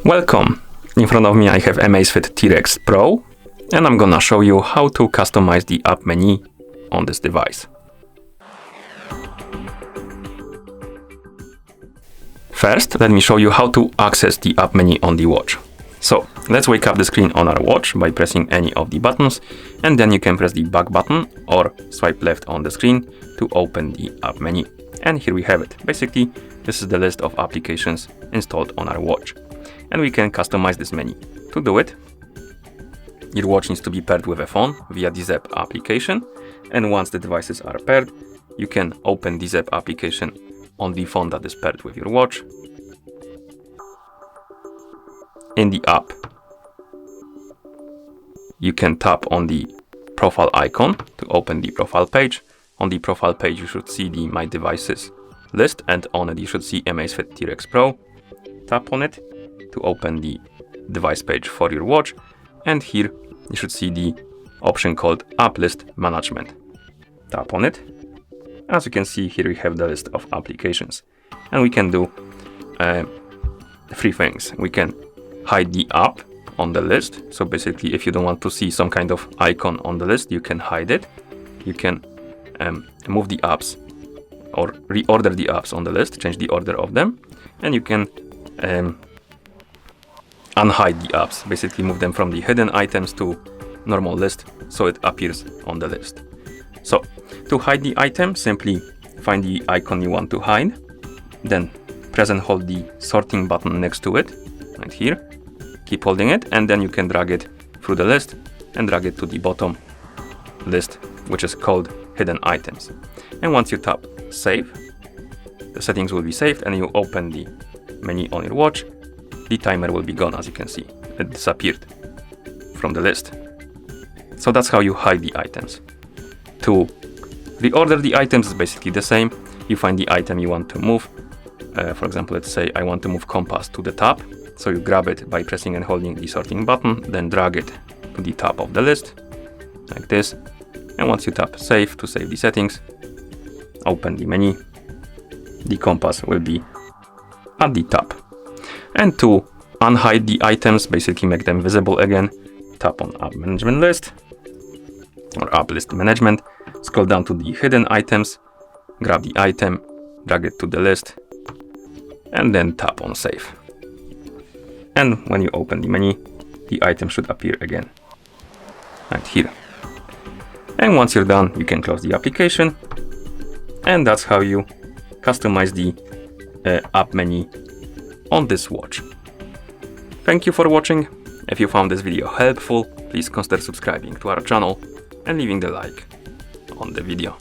Welcome! In front of me I have AMAZFIT T-Rex Pro, and I'm gonna show you how to customize the app menu on this device. First, let me show you how to access the app menu on the watch. So, let's wake up the screen on our watch by pressing any of the buttons, and then you can press the back button or swipe left on the screen to open the app menu. And here we have it. Basically, this is the list of applications installed on our watch. And we can customize this menu. To do it, your watch needs to be paired with a phone via the Zapp application. And once the devices are paired, you can open the Zapp application on the phone that is paired with your watch. In the app, you can tap on the profile icon to open the profile page. On the profile page, you should see the My Devices list, and on it you should see AMAZFIT T-Rex Pro. Tap on it to open the device page for your watch, and here you should see the option called App List Management. Tap on it. As you can see, here we have the list of applications, and we can do three things. We can hide the app on the list. So basically, if you don't want to see some kind of icon on the list, you can hide it. You can move the apps or reorder the apps on the list, change the order of them, and you can unhide the apps, basically move them from the hidden items to normal list so it appears on the list. So to hide the item, simply find the icon you want to hide, then press and hold the sorting button next to it, right here. Keep holding it, and then you can drag it through the list and drag it to the bottom list, which is called hidden items. And once you tap save, the settings will be saved, and you open the menu on your watch. The timer will be gone. As you can see, it disappeared from the list. So that's how you hide the items. To reorder the items is basically the same. You find the item you want to move. For example, let's say I want to move compass to the top. So you grab it by pressing and holding the sorting button, then drag it to the top of the list, like this. And once you tap save to save the settings, open the menu, the compass will be at the top. And to unhide the items, basically make them visible again, tap on App Management List or App List Management, scroll down to the hidden items, grab the item, drag it to the list, and then tap on save. And when you open the menu, the item should appear again, right here. And once you're done, you can close the application. And that's how you customize the app menu on this watch. Thank you for watching. If you found this video helpful, please consider subscribing to our channel and leaving the like on the video.